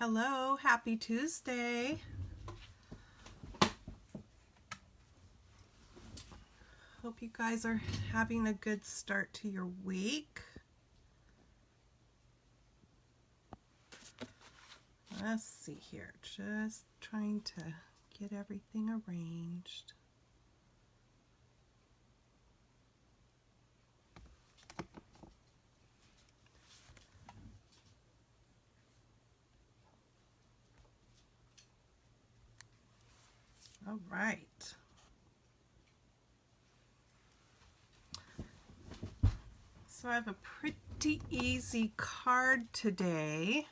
Hello, happy Tuesday. Hope you guys are having a good start to your week. Let's see here, just trying to get everything arranged. All right. So I have a pretty easy card today.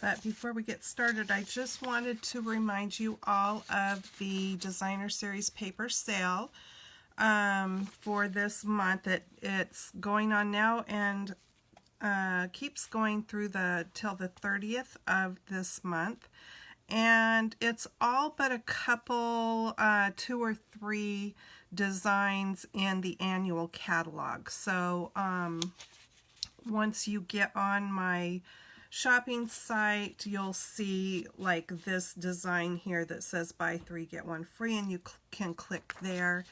But before we get started, I just wanted to remind you all of the Designer Series paper sale for this month. It's going on now and keeps going through till the 30th of this month. And it's all but a couple, 2 or 3 designs in the annual catalog. So once you get on my shopping site, you'll see like this design here that says buy 3 get 1 free, and you can click there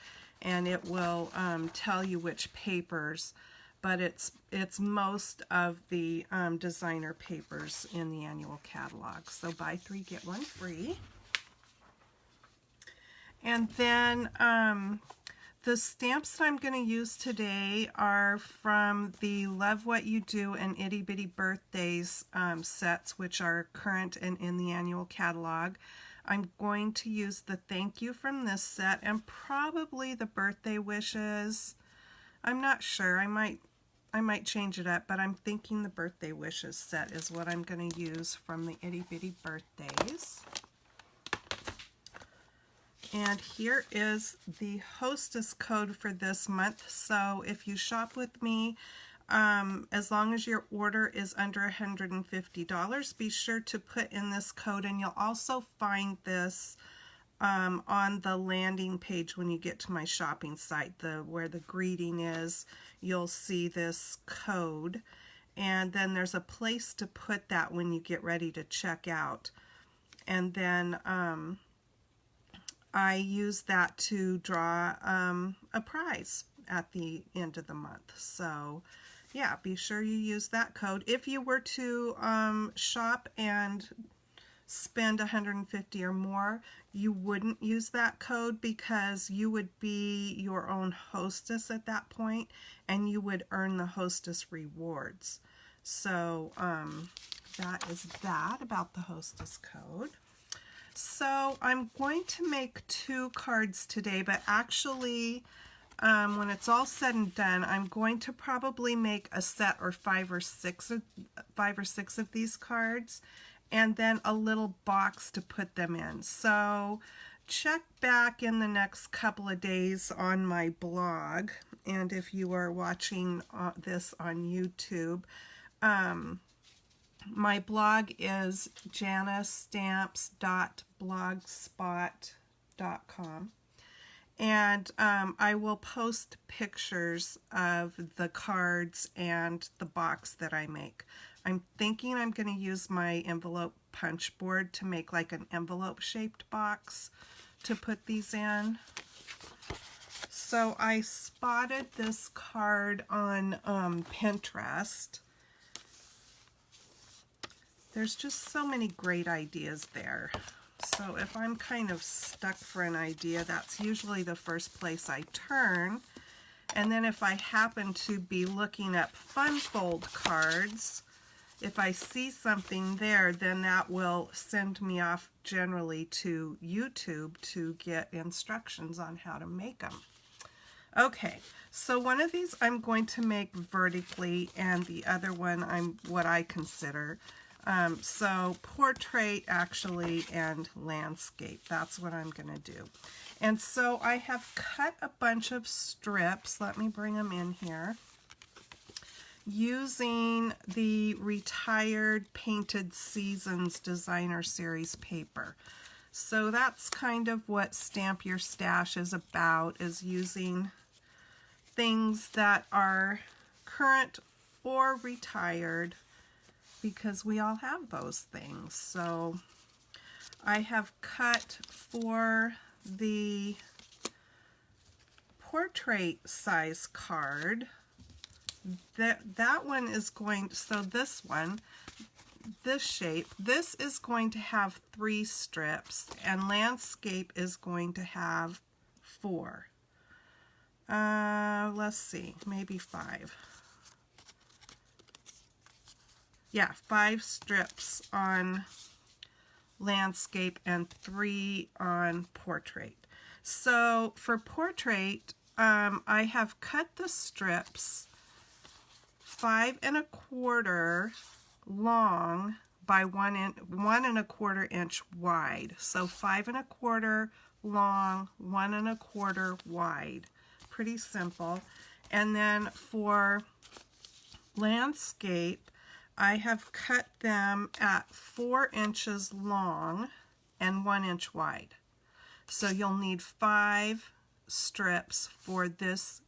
and it will tell you which papers, but it's most of the designer papers in the annual catalog. So buy 3 get 1 free. And then the stamps that I'm going to use today are from the Love What You Do and Itty Bitty Birthdays sets, which are current and in the annual catalog. I'm going to use the Thank You from this set and probably the Birthday Wishes. I'm not sure. I might change it up, but I'm thinking the Birthday Wishes set is what I'm going to use from the Itty Bitty Birthdays. And here is the hostess code for this month. So if you shop with me, as long as your order is under $150, be sure to put in this code, and you'll also find this on the landing page when you get to my shopping site, where the greeting is. You'll see this code, and then there's a place to put that when you get ready to check out. And then I use that to draw a prize at the end of the month. So yeah, be sure you use that code. If you were to shop and spend $150 or more, you wouldn't use that code because you would be your own hostess at that point, and you would earn the hostess rewards. So that is that about the hostess code. So I'm going to make 2 cards today, but actually when it's all said and done, I'm going to probably make a set or 5 or 6 of these cards, and then a little box to put them in. So check back in the next couple of days on my blog, and if you are watching this on YouTube, my blog is JannaStamps.blogspot.com, and I will post pictures of the cards and the box that I make. I'm thinking I'm going to use my envelope punch board to make like an envelope shaped box to put these in. So I spotted this card on Pinterest. There's just so many great ideas there. So if I'm kind of stuck for an idea, that's usually the first place I turn. And then if I happen to be looking at fun fold cards, if I see something there, then that will send me off generally to YouTube to get instructions on how to make them. Okay, so one of these I'm going to make vertically, and the other one what I consider so portrait actually and landscape. That's what I'm going to do. And so I have cut a bunch of strips. Let me bring them in here. Using the Retired Painted Seasons Designer Series paper. So that's kind of what Stamp Your Stash is about, is using things that are current or retired because we all have those things. So I have cut for the portrait size card. That one is going, so this one, this shape, this is going to have 3 strips, and landscape is going to have 4. Let's see, maybe 5. Yeah, 5 strips on landscape and 3 on portrait. So for portrait, I have cut the strips 5 1/4 long by 1 1 1/4 inch wide. So 5 1/4 long, 1 1/4 wide. Pretty simple. And then for landscape, I have cut them at 4 inches long and 1 inch wide. So you'll need 5 strips for this,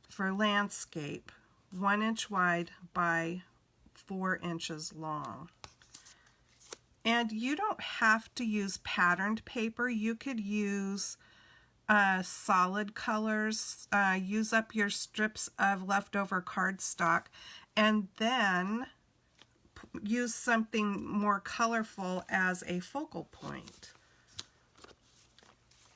for landscape, 1 inch wide by 4 inches long. And you don't have to use patterned paper. You could use solid colors, use up your strips of leftover cardstock, and then use something more colorful as a focal point.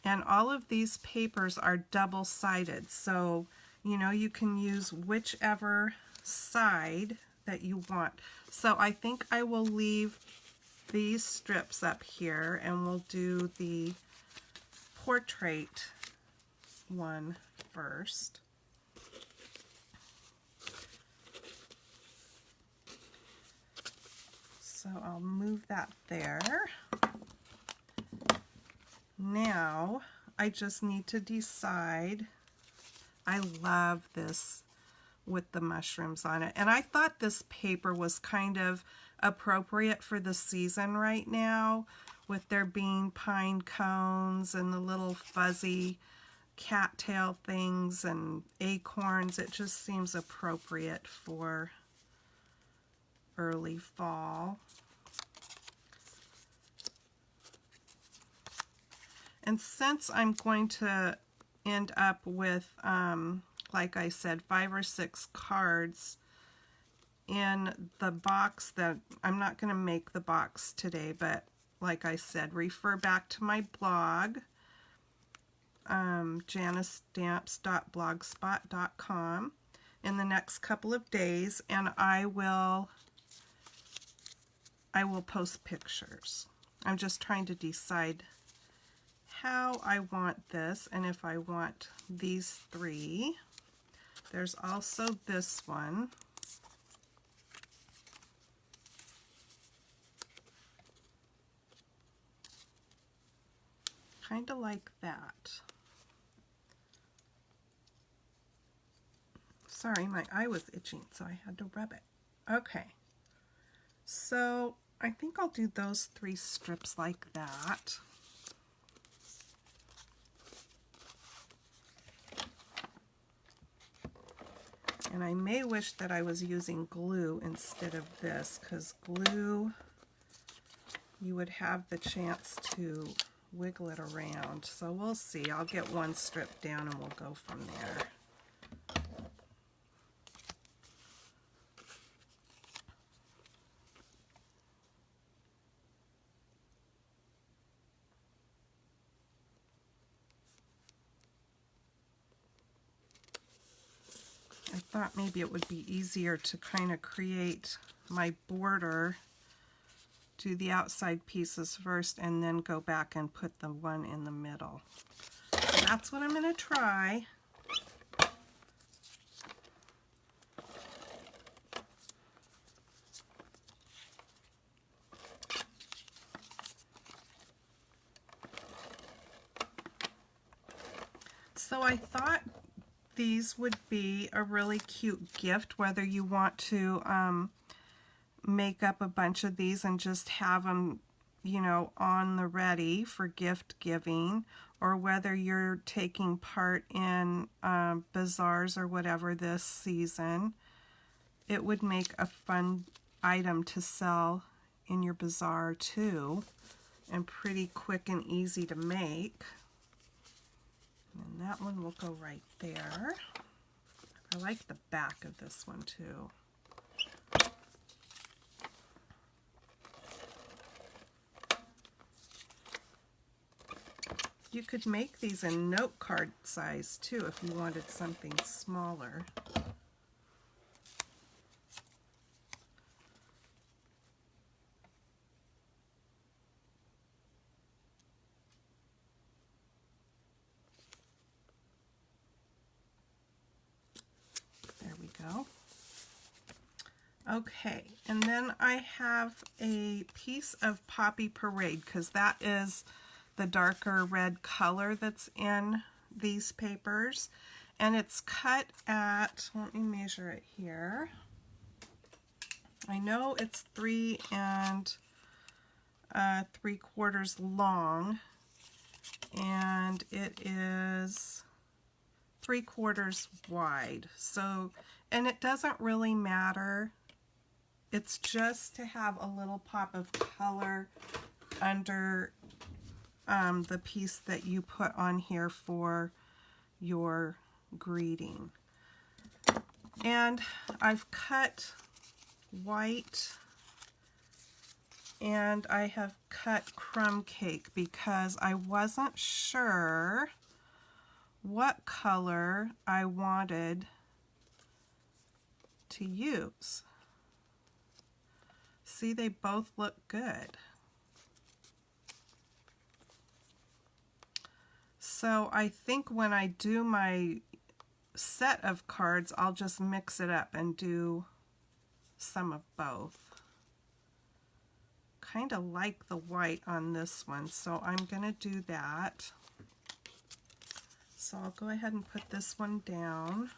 And all of these papers are double-sided, so you know you can use whichever side that you want. So I think I will leave these strips up here, and we'll do the portrait one first. So I'll move that there. Now I just need to decide. I love this with the mushrooms on it, and I thought this paper was kind of appropriate for the season right now, with there being pine cones and the little fuzzy cattail things and acorns. It just seems appropriate for early fall. And since I'm going to end up with, like I said, 5 or 6 cards in the box, that I'm not going to make the box today, but like I said, refer back to my blog, JannaStamps.blogspot.com, in the next couple of days, and I will post pictures. I'm just trying to decide how I want this, and if I want these 3. There's also this one. Kind of like that. Sorry, my eye was itching, so I had to rub it. Okay, so I think I'll do those 3 strips like that. And I may wish that I was using glue instead of this, because glue, you would have the chance to wiggle it around. So we'll see. I'll get 1 strip down and we'll go from there. I thought maybe it would be easier to kind of create my border, do the outside pieces first, and then go back and put the one in the middle. So that's what I'm going to try. So I thought these would be a really cute gift, whether you want to make up a bunch of these and just have them, you know, on the ready for gift giving, or whether you're taking part in bazaars or whatever this season it would make a fun item to sell in your bazaar too, and pretty quick and easy to make. And that one will go right there. I like the back of this one too. You could make these in note card size too if you wanted something smaller. There we go. Okay, and then I have a piece of Poppy Parade because that is the darker red color that's in these papers, and it's cut at, let me measure it here. I know it's 3 3/4 long, and it is 3/4 wide. So, and it doesn't really matter. It's just to have a little pop of color under the piece that you put on here for your greeting. And I've cut white and I have cut crumb cake because I wasn't sure what color I wanted to use. See, they both look good. So I think when I do my set of cards, I'll just mix it up and do some of both. Kind of like the white on this one, so I'm going to do that. So I'll go ahead and put this one down.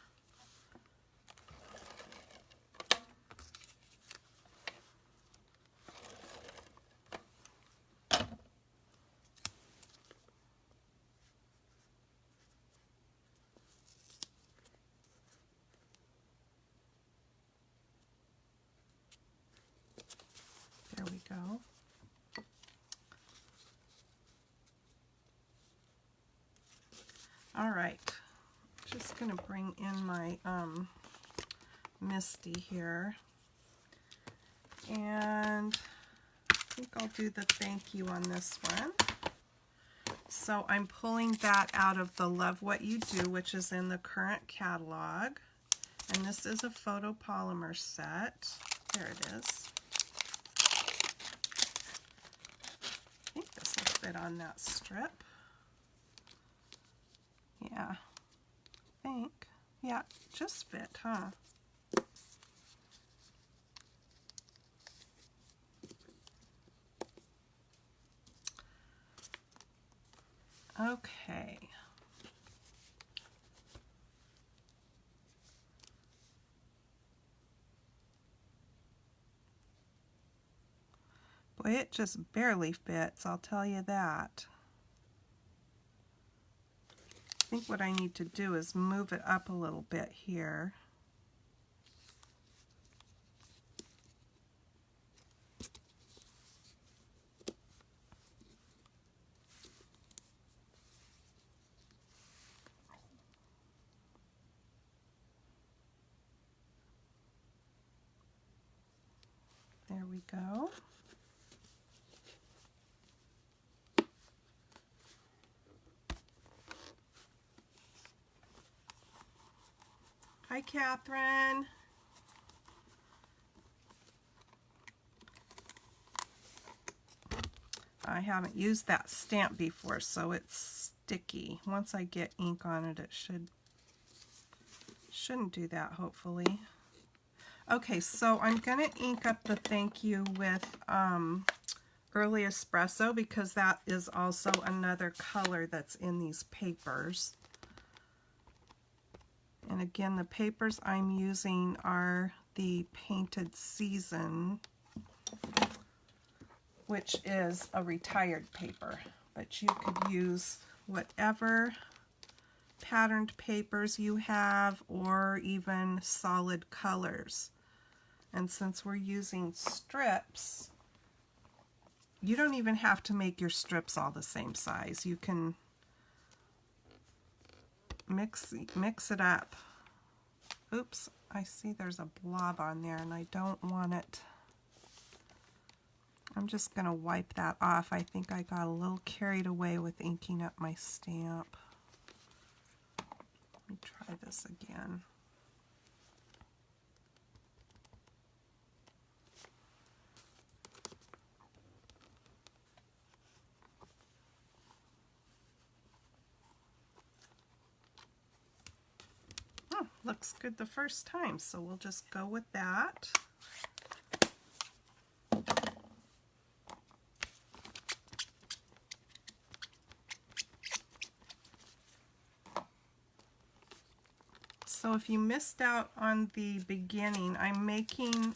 There we go. All right, just going to bring in my Misty here, and I think I'll do the thank you on this one. So I'm pulling that out of the Love What You Do, which is in the current catalog, and this is a photopolymer set. There it is. I think this will fit on that strip. Yeah, I think. Yeah, just fit, huh? Okay. Boy, it just barely fits, I'll tell you that. I think what I need to do is move it up a little bit here. There we go. Hi, Catherine. I haven't used that stamp before, so it's sticky. Once I get ink on it, it shouldn't do that, hopefully. Okay, so I'm going to ink up the thank you with Early Espresso because that is also another color that's in these papers. And again, the papers I'm using are the Painted Season, which is a retired paper, but you could use whatever patterned papers you have or even solid colors. And since we're using strips, you don't even have to make your strips all the same size. You can mix it up. Oops, I see there's a blob on there and I don't want it. I'm just going to wipe that off. I think I got a little carried away with inking up my stamp. Let me try this again. Looks good the first time, so we'll just go with that. So if you missed out on the beginning, I'm making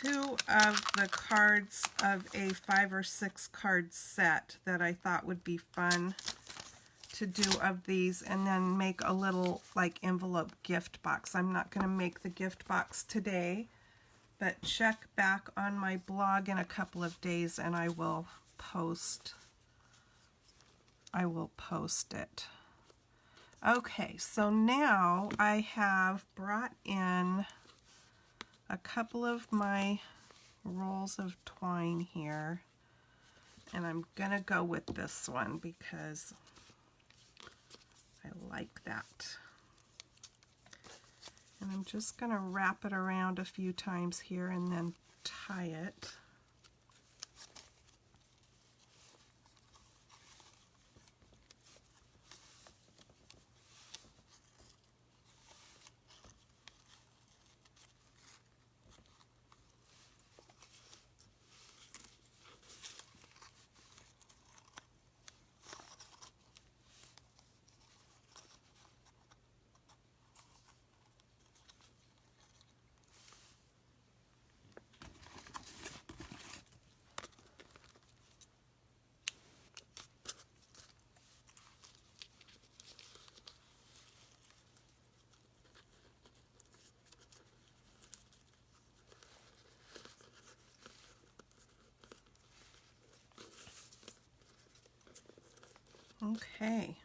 2 of the cards of a 5 or 6 card set that I thought would be fun to do of these, and then make a little like envelope gift box. I'm not going to make the gift box today, but check back on my blog in a couple of days and I will post it. Okay, so now I have brought in a couple of my rolls of twine here, and I'm gonna go with this one because I like that. And I'm just going to wrap it around a few times here and then tie it. Okay,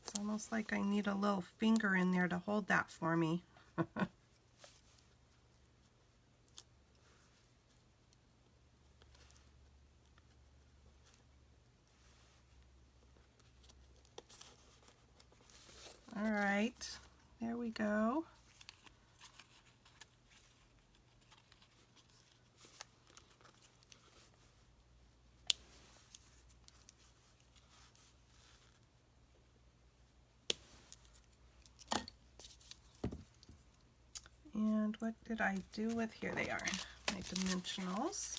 it's almost like I need a little finger in there to hold that for me. All right, there we go. And what did I do with, here they are, my dimensionals.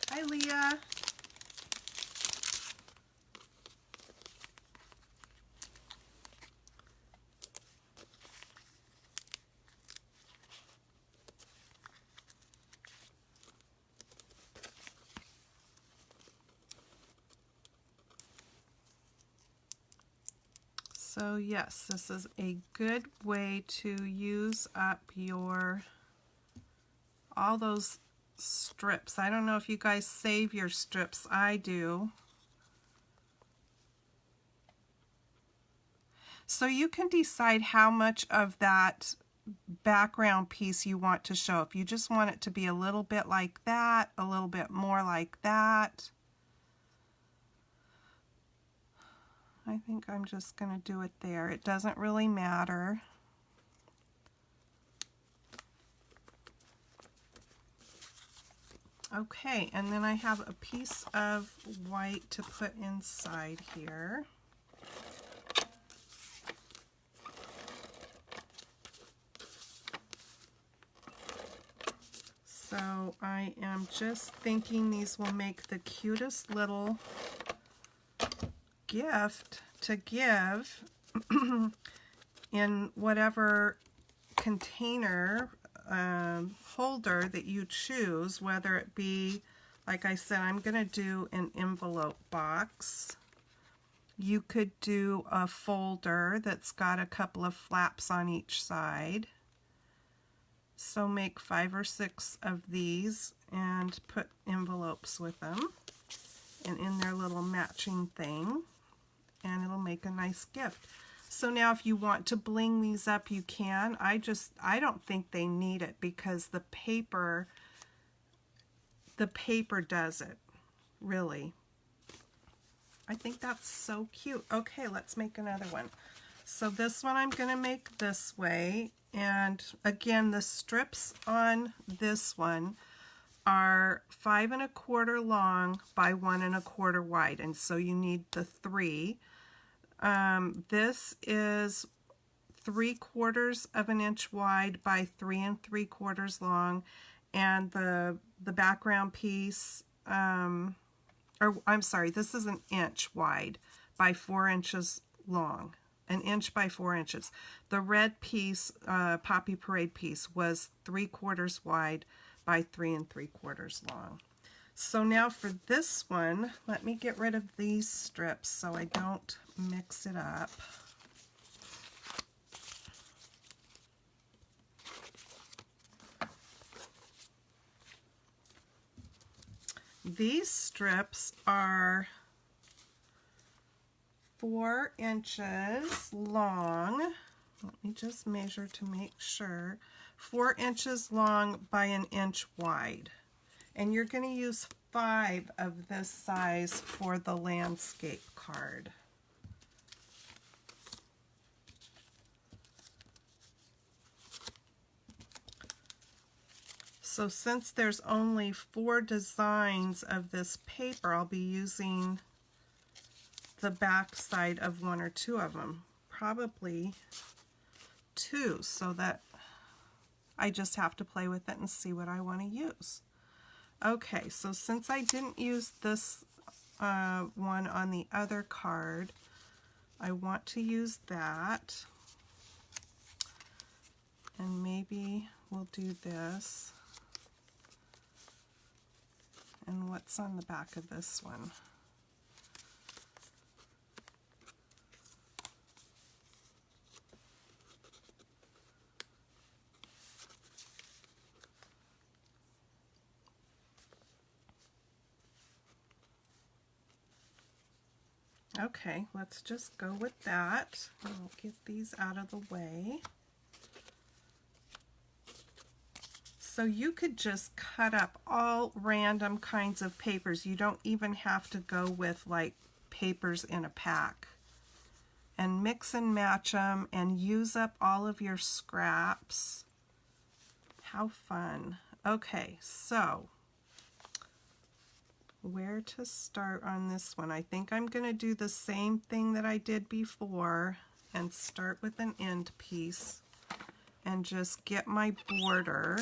Hi, Leah. So yes, this is a good way to use up all those strips. I don't know if you guys save your strips. I do. So you can decide how much of that background piece you want to show. If you just want it to be a little bit like that, a little bit more like that. I think I'm just going to do it there. It doesn't really matter. Okay, and then I have a piece of white to put inside here. So I am just thinking these will make the cutest little gift to give in whatever container holder that you choose, whether it be, like I said, I'm going to do an envelope box. You could do a folder that's got a couple of flaps on each side. So make 5 or 6 of these and put envelopes with them and in their little matching thing, and it'll make a nice gift. So now if you want to bling these up, you can. I don't think they need it because the paper does it, really. I think that's so cute. Okay, let's make another one. So this one I'm going to make this way. And again, the strips on this one are 5 1/4 long by 1 1/4 wide. And so you need the 3. This is 3/4 of an inch wide by 3 3/4 long. And the background piece, or I'm sorry, this is an inch wide by 4 inches long. An inch by 4 inches. The red piece, Poppy Parade piece, was 3/4 wide by 3 3/4 long. So now for this one, let me get rid of these strips so I don't mix it up. These strips are 4 inches long. Let me just measure to make sure. 4 inches long by 1 inch wide. And you're going to use 5 of this size for the landscape card. So since there's only 4 designs of this paper, I'll be using the back side of 1 or 2 of them. Probably 2, so that I just have to play with it and see what I want to use. Okay, so since I didn't use this one on the other card, I want to use that. And maybe we'll do this. And what's on the back of this one? Okay, let's just go with that. I'll get these out of the way. So you could just cut up all random kinds of papers. You don't even have to go with like papers in a pack. And mix and match them and use up all of your scraps. How fun. Okay, so where to start on this one? I think I'm going to do the same thing that I did before and start with an end piece and just get my border.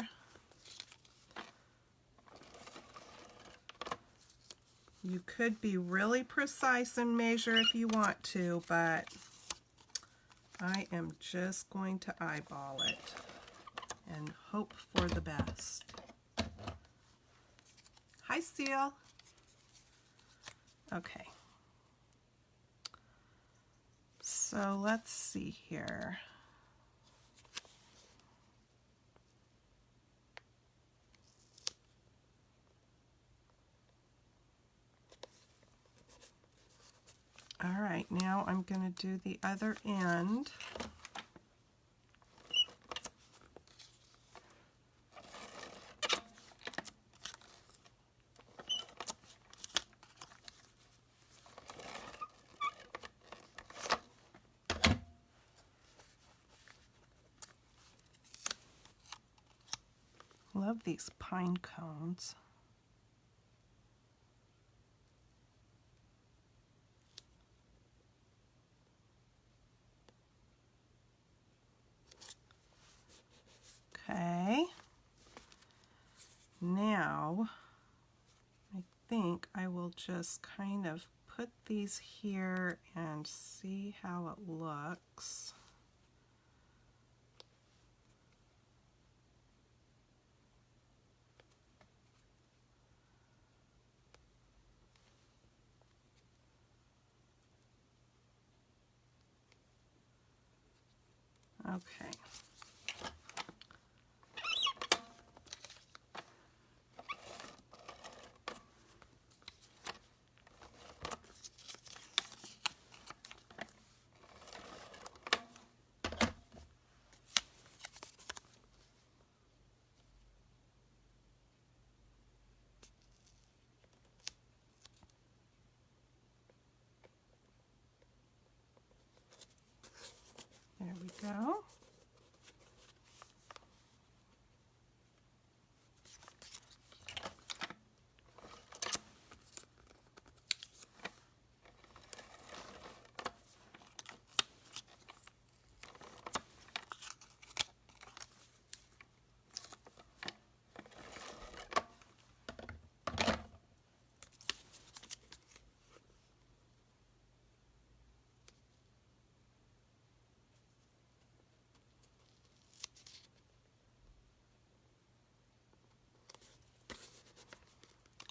You could be really precise and measure if you want to, but I am just going to eyeball it and hope for the best. Hi, Seal. Okay. So let's see here. All right, now I'm going to do the other end. Love these pine cones. Okay, now I think I will just kind of put these here and see how it looks. Okay. There we go.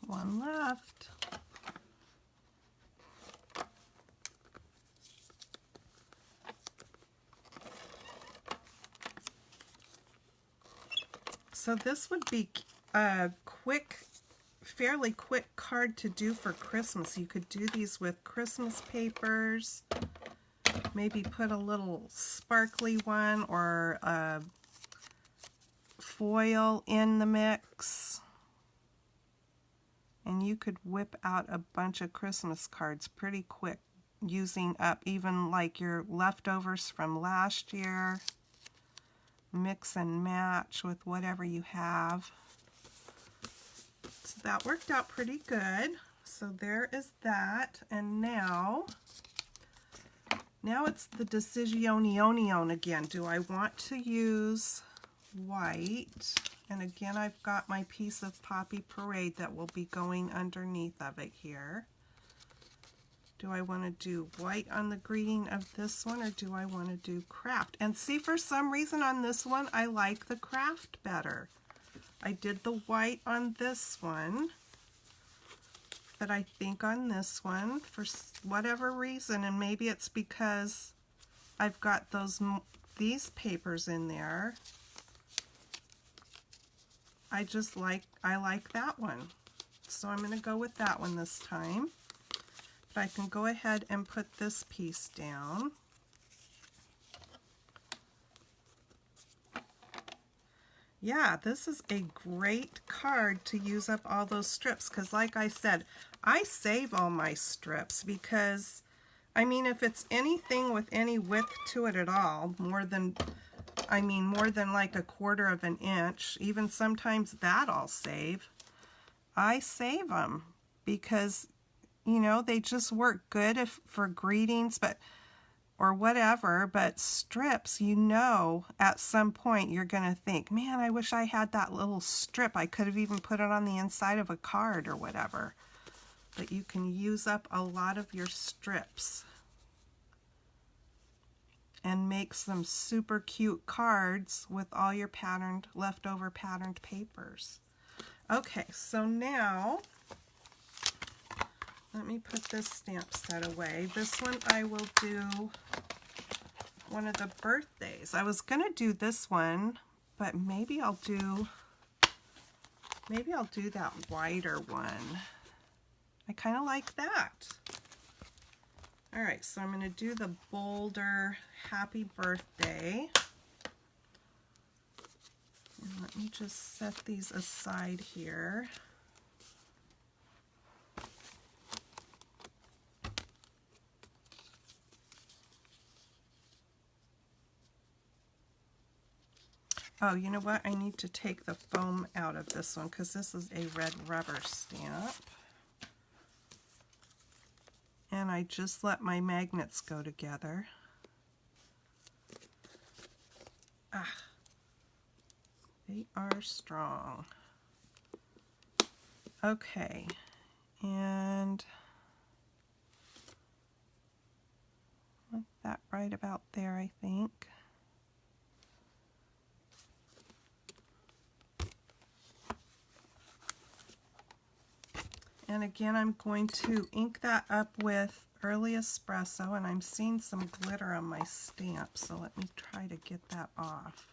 One left. So this would be a fairly quick card to do for Christmas. You could do these with Christmas papers, maybe put a little sparkly one or a foil in the mix. And you could whip out a bunch of Christmas cards pretty quick, using up even like your leftovers from last year. Mix and match with whatever you have. So that worked out pretty good. So there is that. And now it's the decision again. Do I want to use white? And again, I've got my piece of Poppy Parade that will be going underneath of it here. Do I want to do white on the greeting of this one, or do I want to do craft? And see, for some reason on this one, I like the craft better. I did the white on this one, but I think on this one, for whatever reason, and maybe it's because I've got these papers in there, I like that one. So I'm going to go with that one this time. But I can go ahead and put this piece down. Yeah, this is a great card to use up all those strips, because like I said, I save all my strips because, I mean, if it's anything with any width to it at all, more than like 1/4 of an inch, even sometimes that I'll save. I save them because, you know, they just work good for greetings, or whatever, but strips, you know, at some point you're going to think, man, I wish I had that little strip. I could have even put it on the inside of a card or whatever. But you can use up a lot of your strips and make some super cute cards with all your leftover patterned papers. Okay, so now let me put this stamp set away. This one I will do one of the birthdays. I was going to do this one, but maybe I'll do that wider one. I kind of like that. All right, so I'm going to do the bolder happy birthday. And let me just set these aside here. Oh, you know what? I need to take the foam out of this one because this is a red rubber stamp. And I just let my magnets go together. Ah, they are strong. Okay, and like that right about there, I think. And again, I'm going to ink that up with early espresso, and I'm seeing some glitter on my stamp, so let me try to get that off.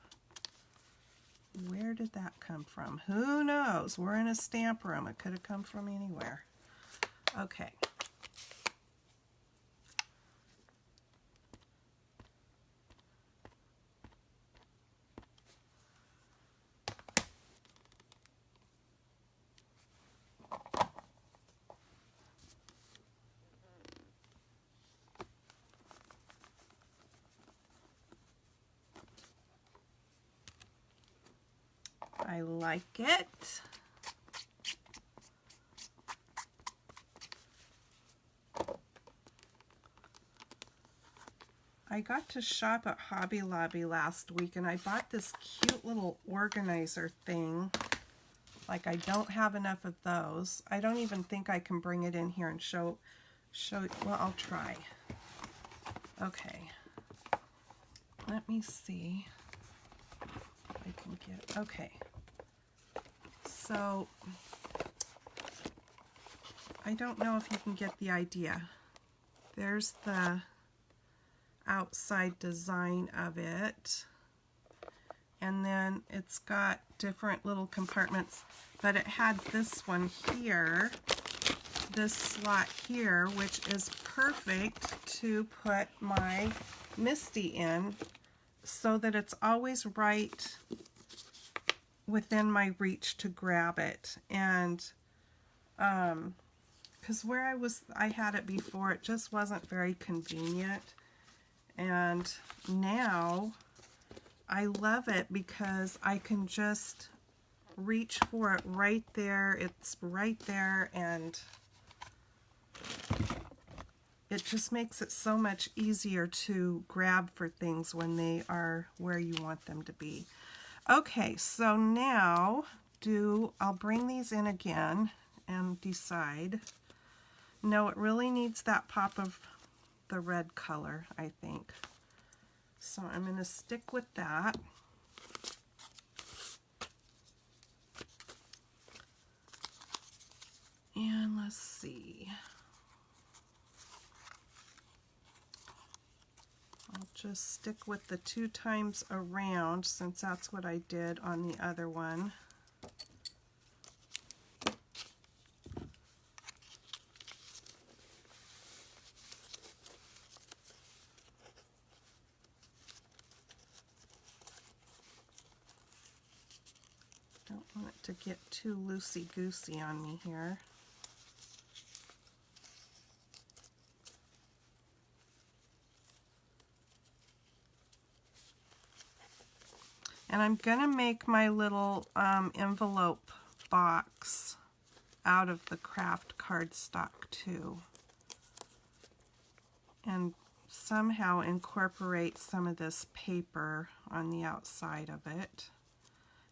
Where did that come from? Who knows? We're in a stamp room. It could have come from anywhere. Okay. I like it. I got to shop at Hobby Lobby last week and I bought this cute little organizer thing. Like, I don't have enough of those. I don't even think I can bring it in here and show, well, I'll try. Okay. Let me see if I can get, okay. So, I don't know if you can get the idea. There's the outside design of it, and then it's got different little compartments, but it had this one here, this slot here, which is perfect to put my Misty in so that it's always right within my reach to grab it. And because where I had it before, it just wasn't very convenient. And now I love it because I can just reach for it right there. It's right there, and it just makes it so much easier to grab for things when they are where you want them to be. Okay, so now I'll bring these in again and decide. No, it really needs that pop of the red color, I think. So I'm going to stick with that. And let's see. I'll just stick with the 2 times around since that's what I did on the other one. Don't want it to get too loosey-goosey on me here. And I'm going to make my little envelope box out of the craft cardstock too, and somehow incorporate some of this paper on the outside of it.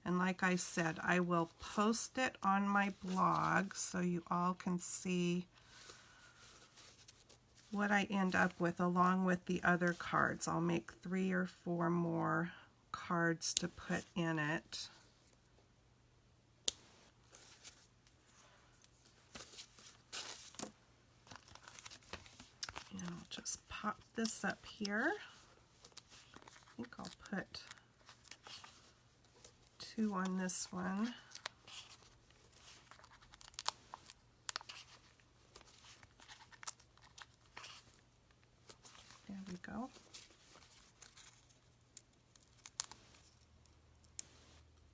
And like I said, I will post it on my blog so you all can see what I end up with along with the other cards. I'll make 3 or 4 more cards to put in it. And I'll just pop this up here. I think I'll put 2 on this one. There we go.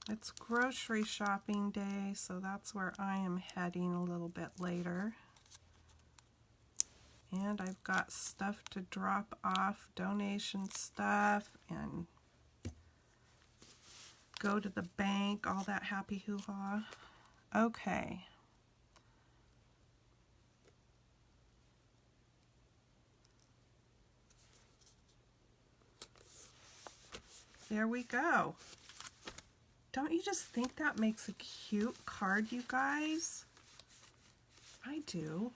It's grocery shopping day, so that's where I am heading a little bit later. And I've got stuff to drop off, donation stuff, and go to the bank, all that happy hoo-ha. Okay. There we go. Don't you just think that makes a cute card, you guys? I do.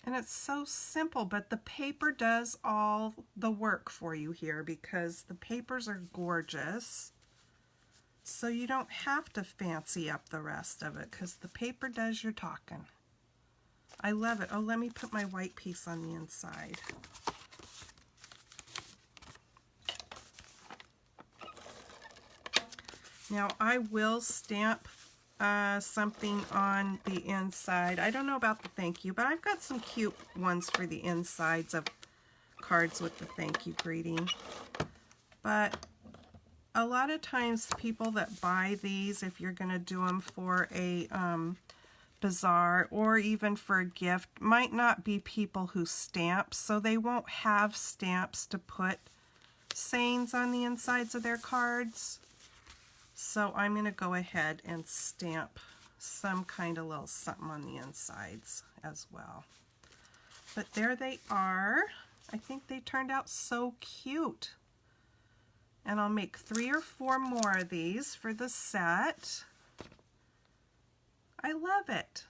And it's so simple, but the paper does all the work for you here because the papers are gorgeous. So you don't have to fancy up the rest of it because the paper does your talking. I love it. Oh, let me put my white piece on the inside. Now I will stamp something on the inside. I don't know about the thank you, but I've got some cute ones for the insides of cards with the thank you greeting. But a lot of times people that buy these, if you're going to do them for a bazaar or even for a gift, might not be people who stamp, so they won't have stamps to put sayings on the insides of their cards. So I'm going to go ahead and stamp some kind of little something on the insides as well. But there they are. I think they turned out so cute. And I'll make 3 or 4 more of these for the set. I love it.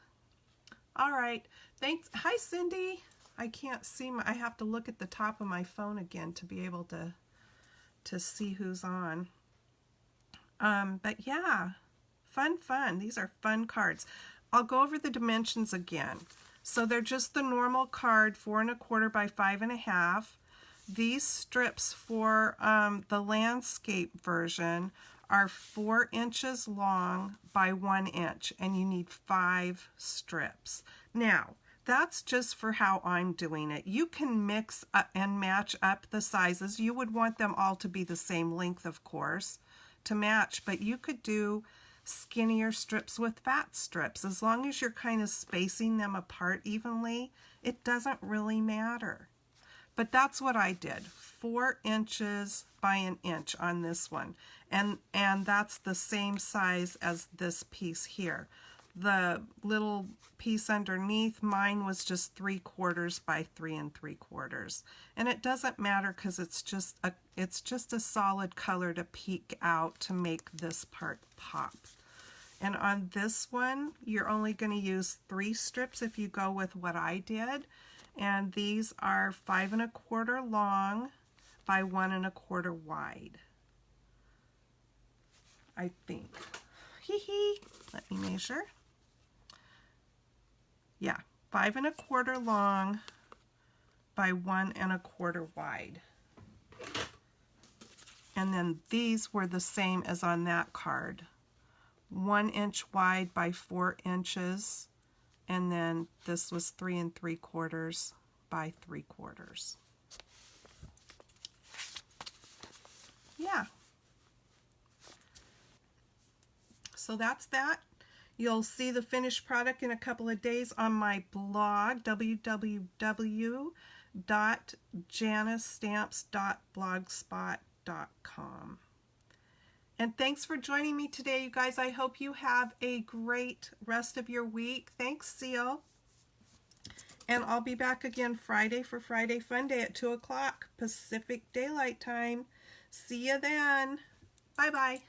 All right. Thanks. Hi, Cindy. I can't see I have to look at the top of my phone again to be able to see who's on. But yeah, fun. These are fun cards. I'll go over the dimensions again. So they're just the normal card, 4 1/4 by 5 1/2. These strips for the landscape version are 4 inches long by 1 inch, and you need 5 strips. Now, that's just for how I'm doing it. You can mix and match up the sizes. You would want them all to be the same length, of course, to match, but you could do skinnier strips with fat strips. As long as you're kind of spacing them apart evenly, it doesn't really matter. But that's what I did, 4 inches by 1 inch on this one. And that's the same size as this piece here. The little piece underneath, mine was just 3/4 by 3 3/4. And it doesn't matter because it's just a solid color to peek out to make this part pop. And on this one, you're only going to use 3 strips if you go with what I did. And these are 5 1/4 long by 1 1/4 wide, I think. Let me measure. Yeah, 5 1/4 long by 1 1/4 wide. And then these were the same as on that card. 1 inch wide by 4 inches. And then this was 3 3/4 by 3/4. Yeah. So that's that. You'll see the finished product in a couple of days on my blog, www.jannastamps.blogspot.com. And thanks for joining me today, you guys. I hope you have a great rest of your week. Thanks, Seal. And I'll be back again Friday for Friday Fun Day at 2 o'clock Pacific Daylight Time. See you then. Bye-bye.